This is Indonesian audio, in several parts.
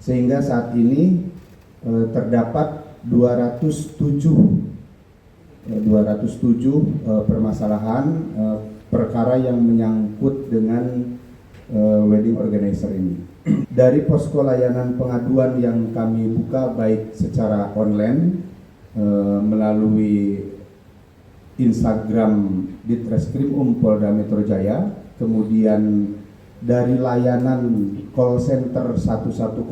sehingga saat ini terdapat 207 permasalahan perkara yang menyangkut dengan wedding organizer ini. Dari posko layanan pengaduan yang kami buka baik secara online melalui Instagram Ditreskrim Polda Metro Jaya, kemudian dari layanan call center 110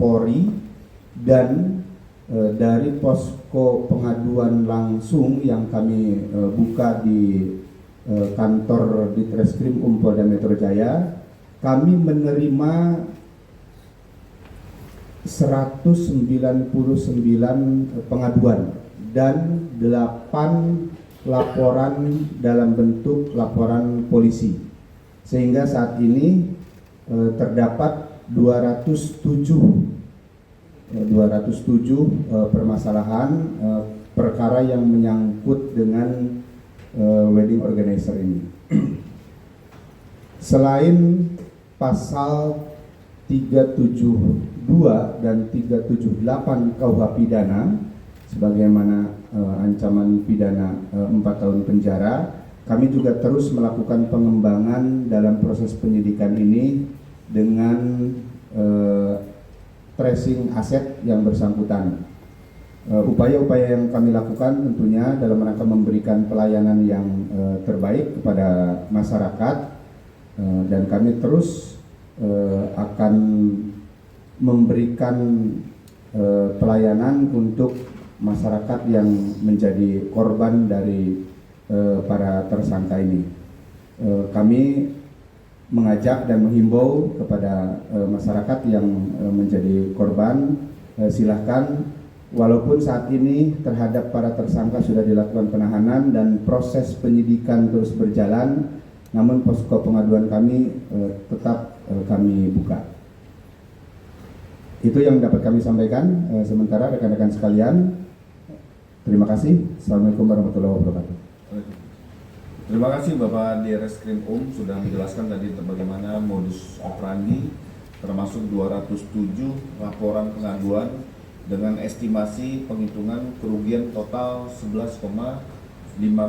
Polri, dan dari posko pengaduan langsung yang kami buka di kantor Ditreskrim Polda Metro Jaya, kami menerima 199 pengaduan dan 8 laporan dalam bentuk laporan polisi, sehingga saat ini terdapat 207 permasalahan perkara yang menyangkut dengan wedding organizer ini. Selain pasal 372 dan 378 KUH pidana sebagaimana ancaman pidana 4 tahun penjara, kami juga terus melakukan pengembangan dalam proses penyidikan ini dengan tracing aset yang bersangkutan. Upaya-upaya yang kami lakukan tentunya dalam rangka memberikan pelayanan yang terbaik kepada masyarakat, dan kami terus akan memberikan pelayanan untuk masyarakat yang menjadi korban dari para tersangka ini. Kami mengajak dan menghimbau kepada masyarakat yang menjadi korban, silahkan, walaupun saat ini terhadap para tersangka sudah dilakukan penahanan dan proses penyidikan terus berjalan, namun posko pengaduan kami tetap kami buka. Itu yang dapat kami sampaikan. Sementara rekan-rekan sekalian, terima kasih. Assalamualaikum warahmatullahi wabarakatuh. Terima kasih Bapak Direskrim sudah menjelaskan tadi bagaimana modus operandi, termasuk 207 laporan pengaduan dengan estimasi penghitungan kerugian total 11,5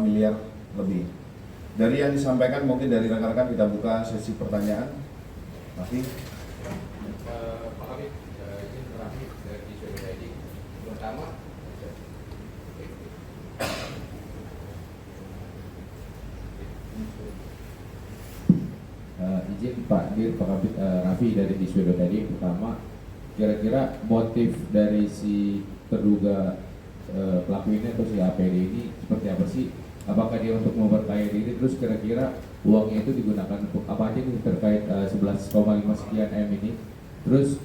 miliar lebih. Dari yang disampaikan mungkin dari rekan-rekan kita buka sesi pertanyaan. Raffi. Pak Habib, izin Raffi dari Sweden. Pertama, izin Pak Dir, Pak Habib, Raffi dari Sweden tadi. Pertama, kira-kira motif dari si terduga pelaku ini atau si APD ini seperti apa sih? Apakah dia untuk memperkaya diri, terus kira-kira uangnya itu digunakan untuk apa aja nih terkait 11,5 sekian M ini? Terus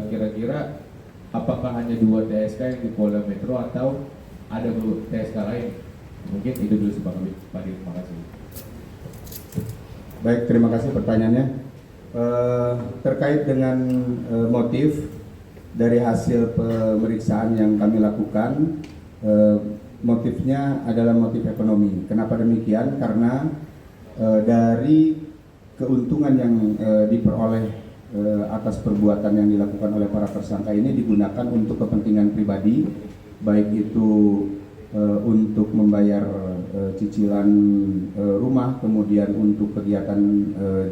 kira-kira apakah hanya 2 TSK yang di Polda Metro atau ada TSK lain? Mungkin itu dulu Pak Habib. Pak Dir, terima kasih. Baik, terima kasih pertanyaannya. Terkait dengan motif dari hasil pemeriksaan yang kami lakukan, motifnya adalah motif ekonomi. Kenapa demikian? Karena dari keuntungan yang diperoleh atas perbuatan yang dilakukan oleh para tersangka ini digunakan untuk kepentingan pribadi, baik itu untuk membayar cicilan rumah, kemudian untuk kegiatan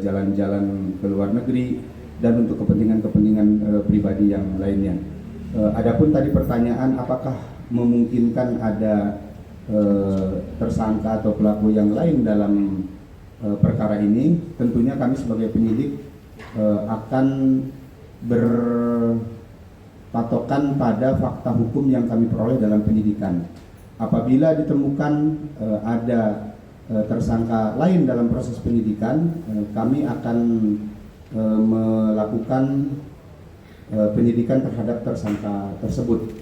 jalan-jalan ke luar negeri, dan untuk kepentingan-kepentingan pribadi yang lainnya. Adapun tadi pertanyaan apakah memungkinkan ada tersangka atau pelaku yang lain dalam perkara ini, tentunya kami sebagai penyidik akan berpatokan pada fakta hukum yang kami peroleh dalam penyidikan. Apabila ditemukan ada tersangka lain dalam proses penyidikan, kami akan melakukan penyidikan terhadap tersangka tersebut,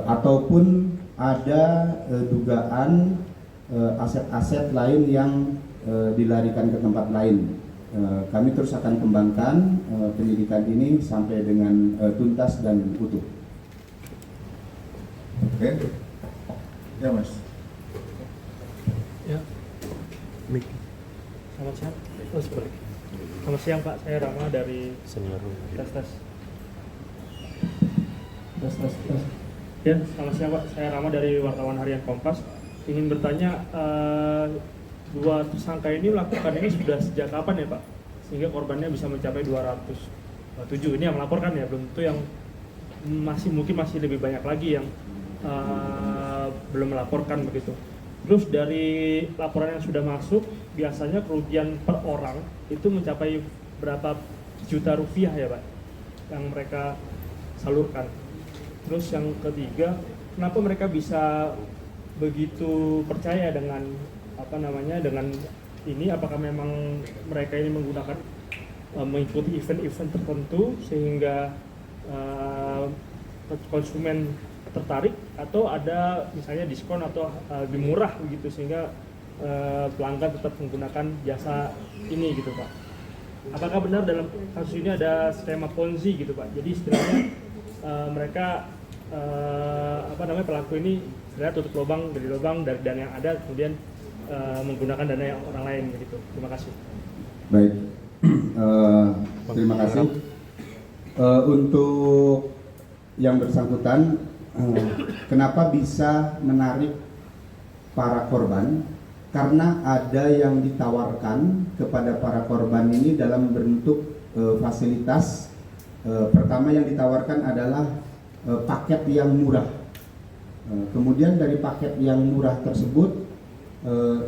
ataupun ada dugaan aset-aset lain yang dilarikan ke tempat lain. Kami terus akan kembangkan penyidikan ini sampai dengan tuntas dan utuh. Oke. Ya Mas. Ya. Selamat siang. Selamat siang Pak, saya Rama dari Senior. tes. Tes. Ya, selamat siang Pak. Saya Rama dari Wartawan Harian Kompas. Ingin bertanya, dua tersangka ini melakukan ini sudah sejak kapan ya Pak? Sehingga korbannya bisa mencapai 207. Ini yang melaporkan ya, belum tentu yang mungkin masih lebih banyak lagi yang belum melaporkan begitu. Terus dari laporan yang sudah masuk, biasanya kerugian per orang itu mencapai berapa juta rupiah ya Pak yang mereka salurkan. Terus yang ketiga, kenapa mereka bisa begitu percaya dengan dengan ini? Apakah memang mereka ini menggunakan mengikuti event-event tertentu sehingga konsumen tertarik, atau ada misalnya diskon atau lebih murah begitu sehingga pelanggan tetap menggunakan jasa ini gitu Pak? Apakah benar dalam kasus ini ada skema Ponzi gitu Pak? Jadi istilahnya mereka pelaku ini sebenarnya tutup lubang dari dana yang ada, kemudian menggunakan dana yang orang lain begitu. Terima kasih. Baik, terima kasih. Untuk yang bersangkutan, kenapa bisa menarik para korban? Karena ada yang ditawarkan kepada para korban ini dalam bentuk fasilitas. Pertama yang ditawarkan adalah paket yang murah. Kemudian dari paket yang murah tersebut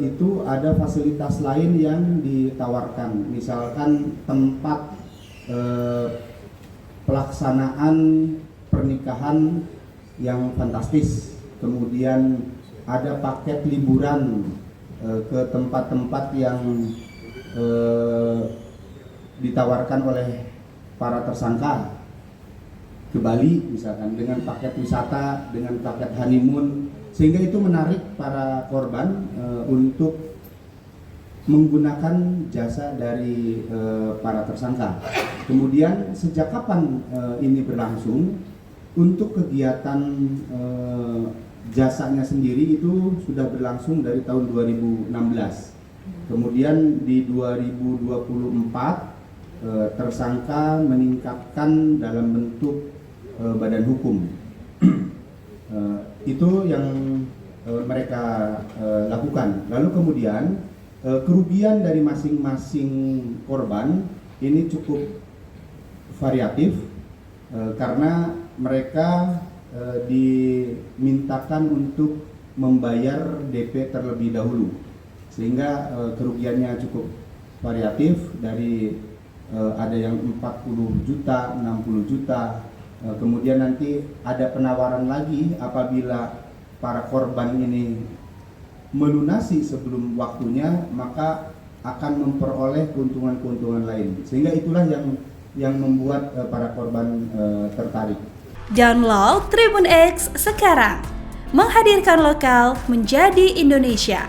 itu ada fasilitas lain yang ditawarkan, misalkan tempat pelaksanaan pernikahan yang fantastis, kemudian ada paket liburan ke tempat-tempat yang ditawarkan oleh para tersangka, ke Bali misalkan dengan paket wisata, dengan paket honeymoon, sehingga itu menarik para korban untuk menggunakan jasa dari para tersangka. Kemudian sejak kapan ini berlangsung? Untuk kegiatan jasanya sendiri itu sudah berlangsung dari tahun 2016. Kemudian di 2024 tersangka meningkatkan dalam bentuk badan hukum. Itu yang mereka lakukan. Lalu kemudian kerugian dari masing-masing korban ini cukup variatif karena mereka dimintakan untuk membayar DP terlebih dahulu, sehingga kerugiannya cukup variatif dari ada yang 40 juta, 60 juta. Kemudian nanti ada penawaran lagi apabila para korban ini melunasi sebelum waktunya, maka akan memperoleh keuntungan-keuntungan lain. Sehingga itulah yang membuat para korban tertarik. Download Tribun X sekarang, menghadirkan lokal menjadi Indonesia.